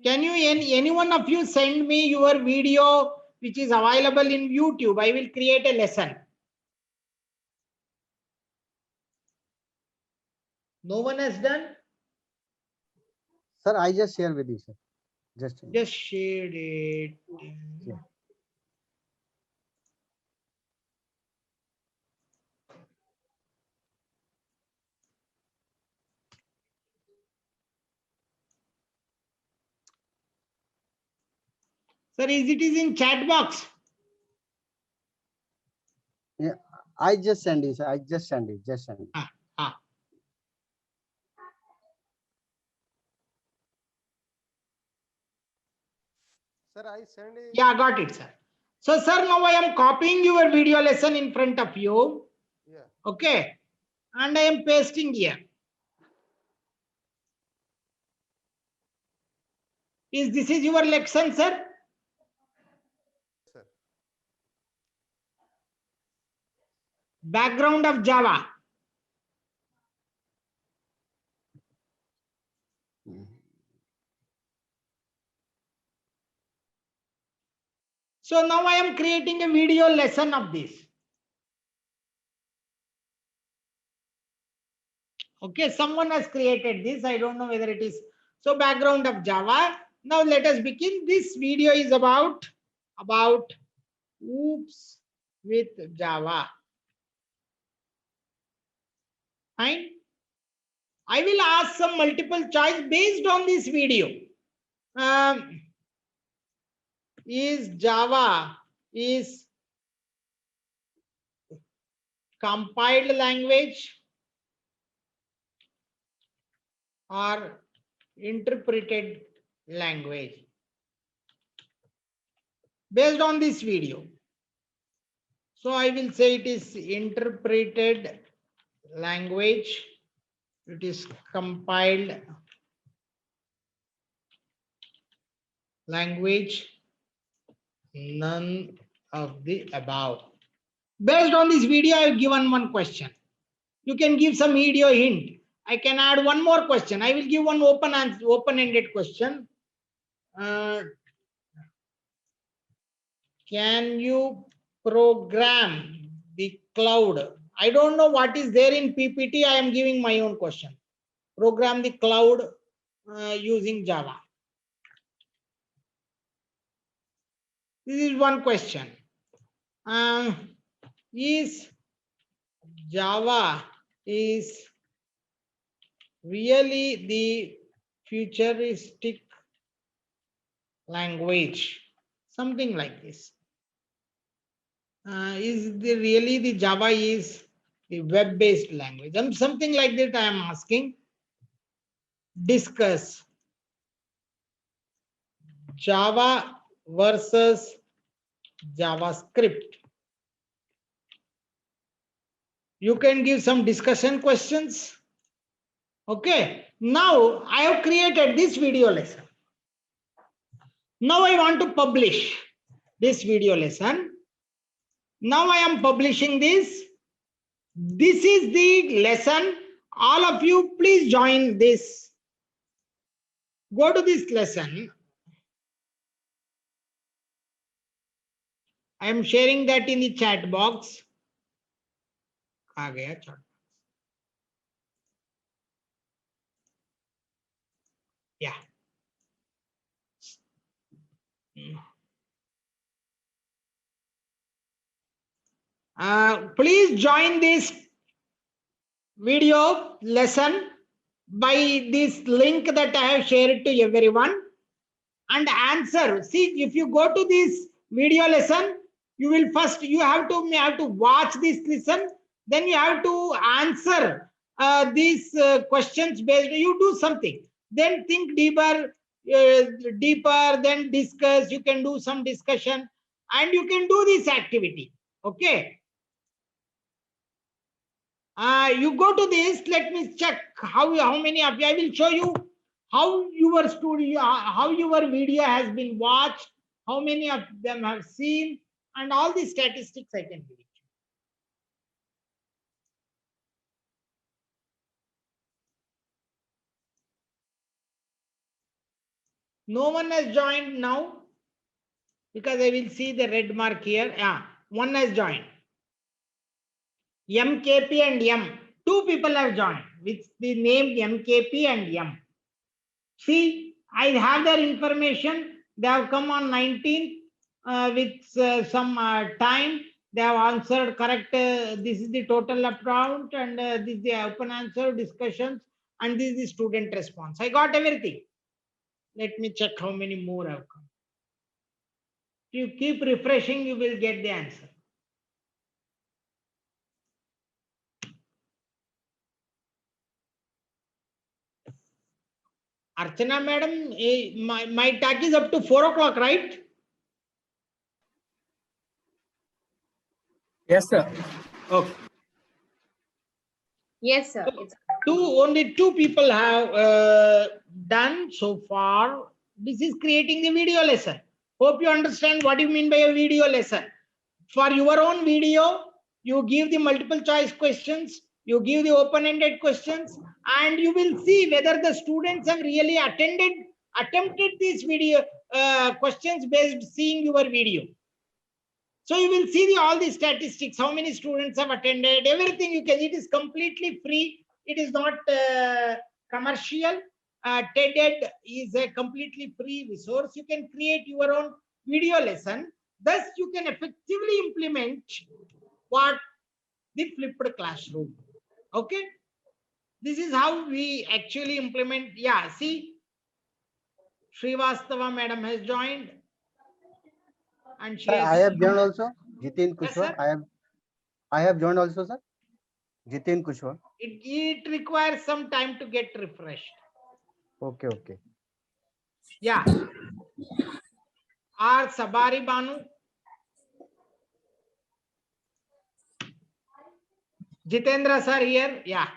Can you, any one of you send me your video which is available in YouTube? I will create a lesson. No one has done? Sir, I just share with you, sir. Just shared it. Yeah. Sir, is it in chat box? Yeah, I just send it, sir. I just send it. Just send it. Sir, I send it. Yeah, got it, sir. So, sir, now I am copying your video lesson in front of you. Yeah. Okay. And I am pasting here. This is your lesson, sir? Sir. Background of Java. So now I am creating a video lesson of this. Okay, someone has created this. I don't know whether it is. So background of Java. Now let us begin. This video is about OOPS with Java. Fine. I will ask some multiple choice based on this video. Is Java is compiled language or interpreted language? Based on this video. So I will say it is interpreted language. It is compiled language. None of the above. Based on this video, I have given one question. You can give some video hint. I can add one more question. I will give one open-ended question. Can you program the cloud? I don't know what is there in PPT. I am giving my own question. Program the cloud using Java. This is one question. Is Java is really the futuristic language? Something like this. Is the really the Java is the web-based language? Something like that I am asking. Discuss Java versus JavaScript. You can give some discussion questions. Okay. Now I have created this video lesson. Now I want to publish this video lesson. Now I am publishing this. This is the lesson. All of you, please join this. Go to this lesson. I am sharing that in the chat box. आ गया chat. Yeah. Please join this video lesson by this link that I have shared to everyone and answer. See, if you go to this video lesson, you will first, you have to watch this lesson, then you have to answer these questions based, you do something, then think deeper, then discuss, you can do some discussion and you can do this activity. Okay. You go to this, let me check how many of you, I will show you how your studio, how your video has been watched, how many of them have seen, and all the statistics I can give you. No one has joined now because I will see the red mark here. Yeah, one has joined. MKP and M. Two people have joined with the name MKP and M. See, I have their information. They have come on 19th with some time. They have answered correct. This is the total amount and this is the open answer discussions and this is the student response. I got everything. Let me check how many more have come. If you keep refreshing, you will get the answer. Archana madam, my talk is up to 4 o'clock, right? Yes, sir. Okay. Yes, sir. It's Only two people have done so far. This is creating the video lesson. Hope you understand what you mean by a video lesson. For your own video, you give the multiple choice questions, you give the open-ended questions, and you will see whether the students have really attempted these video questions based seeing your video. So you will see all the statistics, how many students have attended, everything you can. It is completely free. It is not commercial. TED is a completely free resource. You can create your own video lesson. Thus, you can effectively implement what the flipped classroom. Okay. This is how we actually implement. Yeah, see, Srivastava madam has joined, and she Sir, has. I have joined also. Jitin Yes, Kushwaha. sir. I have joined also, sir. Jitin Kushwaha. It requires some time to get refreshed. Okay, okay. Yeah. R. Sabari Banu. Jitendra sir here. Yeah.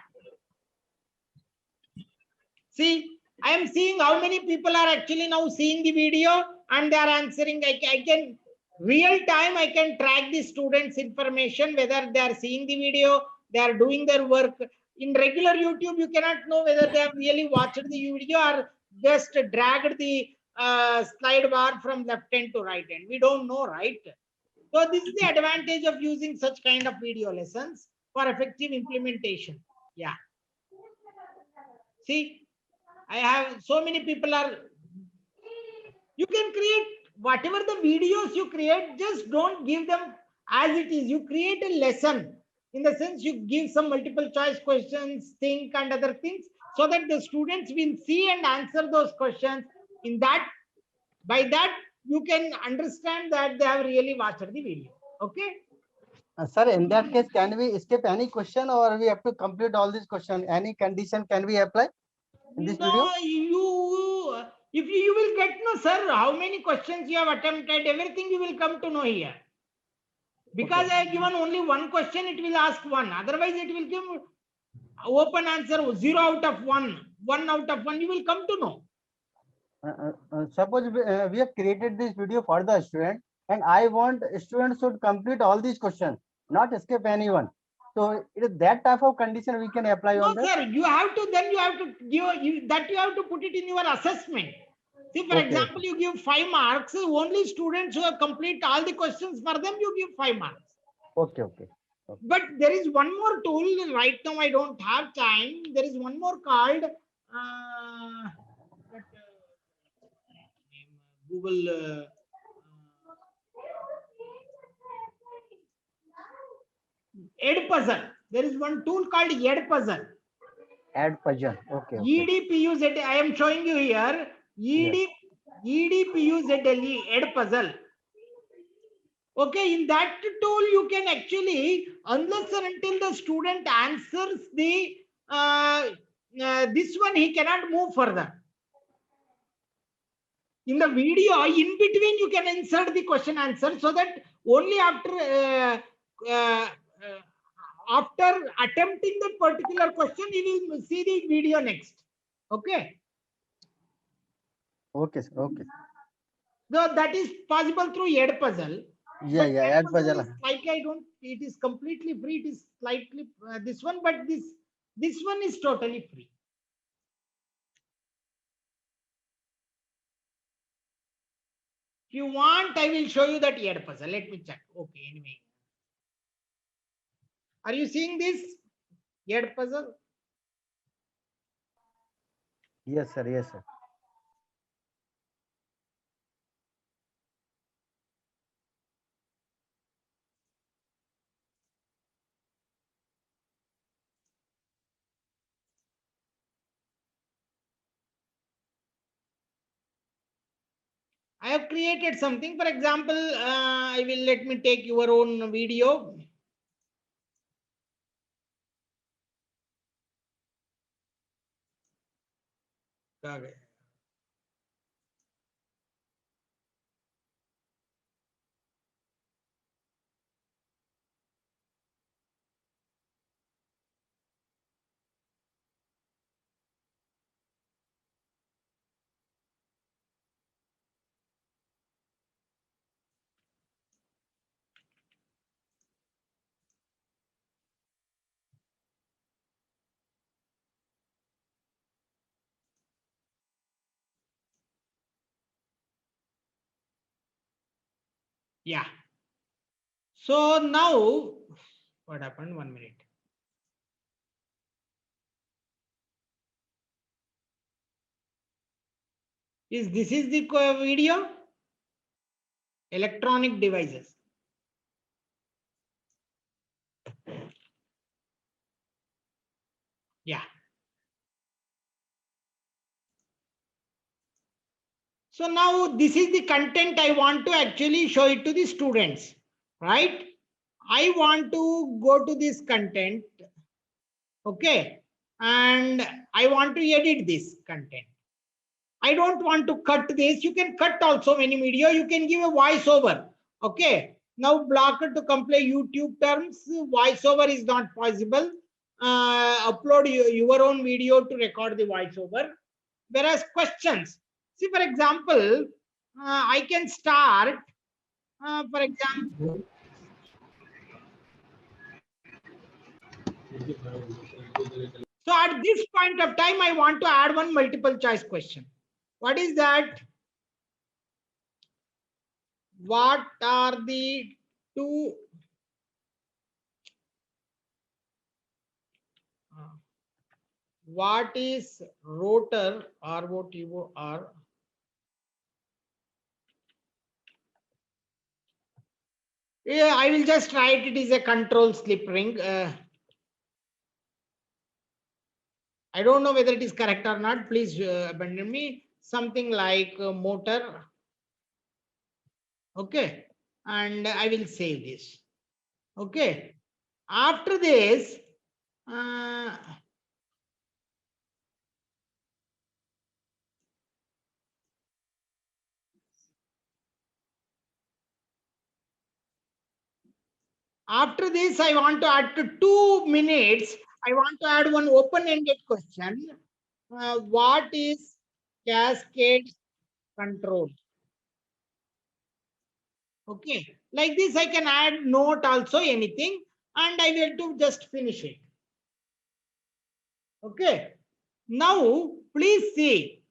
See, I am seeing how many people are actually now seeing the video and they are answering. I can real time, I can track the students' information, whether they are seeing the video, they are doing their work. In regular YouTube, you cannot know whether they have really watched the video or just dragged the slide bar from left hand to right hand. We don't know, right? So this is the advantage of using such kind of video lessons for effective implementation. Yeah. See, I have so many people are. You can create whatever the videos you create, just don't give them as it is. You create a lesson in the sense you give some multiple choice questions, think and other things, so that the students will see and answer those questions. In that, by that, you can understand that they have really watched the video. Okay. Sir, in that case, can we skip any question or we have to complete all these questions? Any condition can we apply in this video? No, you if you will get no, sir, how many questions you have attempted, everything you will come to know here. Because Okay. I have given only one question, it will ask one. Otherwise, it will give open answer 0 out of 1, 1 out of 1. You will come to know. Suppose we have created this video for the student and I want students should complete all these questions, not escape anyone. So it is that type of condition we can apply No, on that. sir, you have to, then you have to give you have to put it in your assessment. See, for Okay, example, you give 5 marks, only students who have complete all the questions for them, you give 5 marks. okay, okay. But there is one more tool. Right now, I don't have time. There is one more called Google. Edpuzzle. There is one tool called Edpuzzle. Add puzzle. Okay, okay. EDPUZL. I am showing you here. EDPUZLE. Edpuzzle. Okay, in that tool, you can actually, unless and until the student answers the this one, he cannot move further. In the video, in between, you can insert the question answer, so that only after attempting that particular question, you will see the video next. Okay. Okay, sir. Okay. So that is possible through Edpuzzle. Yeah, But yeah. Add Edpuzzle puzzle. is slightly, I don't. It is completely free. It is slightly this one, but this one is totally free. If you want, I will show you that Edpuzzle. Let me check. Okay, anyway. Are you seeing this Edpuzzle? Yes, sir. Yes, sir. I have created something. For example, I will let me take your own video. Okay. Yeah. So now, what happened? 1 minute. This is the video? Electronic devices. Yeah. So now this is the content I want to actually show it to the students, right? I want to go to this content, okay, and I want to edit this content. I don't want to cut this. You can cut also any video. You can give a voiceover, okay. Now blocker to comply YouTube terms. Voiceover is not possible. Upload your own video to record the voiceover. Whereas questions, see for example, I can start, for example, so at this point of time, I want to add one multiple choice question. What is that? What are the two? What is rotor, ROTOR? Yeah, I will just write it is a control slip ring. I don't know whether it is correct or not. Please abandon me. Something like motor. Okay. And I will save this. Okay. After this, after this, I want to add to 2 minutes. I want to add one open-ended question. What is cascade control? Okay, like this, I can add note also, anything, and I will to just finish it. Okay, now please see,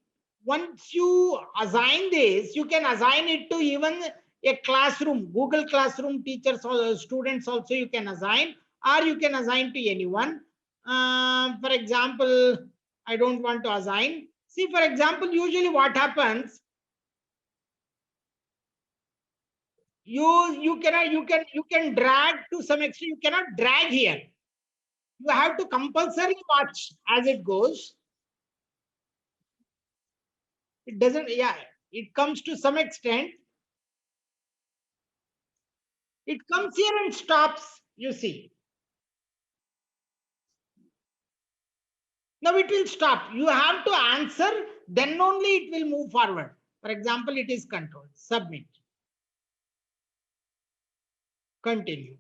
once you assign this, you can assign it to even a classroom, Google Classroom teachers or students also you can assign, or you can assign to anyone. For example, I don't want to assign. See, for example, usually what happens, you can drag to some extent. You cannot drag here. You have to compulsorily watch as it goes. It doesn't, yeah, it comes to some extent. It comes here and stops, you see. Now it will stop. You have to answer, then only it will move forward. For example, it is controlled. Submit. Continue.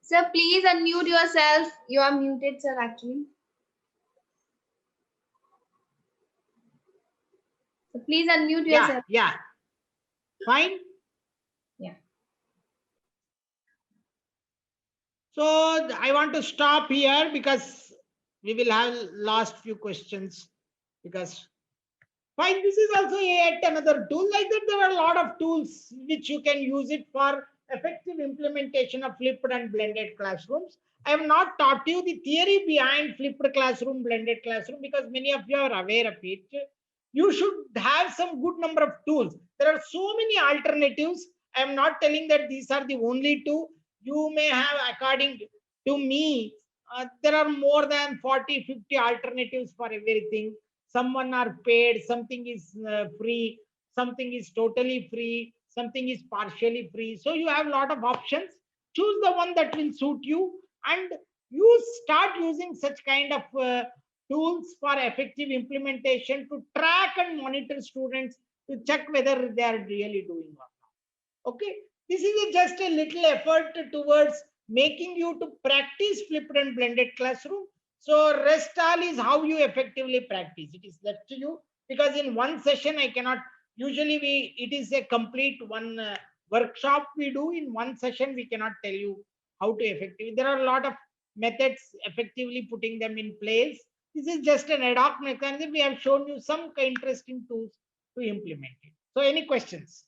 Sir, please unmute yourself. You are muted, sir, actually. So please unmute yourself. Yeah. Fine. Yeah. So I want to stop here because we will have last few questions. Because fine, this is also yet another tool. Like that, there are a lot of tools which you can use it for effective implementation of flipped and blended classrooms. I have not taught you the theory behind flipped classroom, blended classroom, because many of you are aware of it. You should have some good number of tools. There are so many alternatives. I am not telling that these are the only two. You may have, according to me, there are more than 40, 50 alternatives for everything. Someone are paid, something is free, something is totally free, something is partially free. So you have a lot of options. Choose the one that will suit you, and you start using such kind of tools for effective implementation to track and monitor students, to check whether they are really doing or not. Okay, this is just a little effort towards making you to practice flipped and blended classroom. So rest all is how you effectively practice. It is left to you, because in one session I cannot, usually it is a complete one workshop we do in one session, we cannot tell you how to effectively. There are a lot of methods effectively putting them in place. This is just an ad hoc mechanism. We have shown you some interesting tools to implement it. So any questions?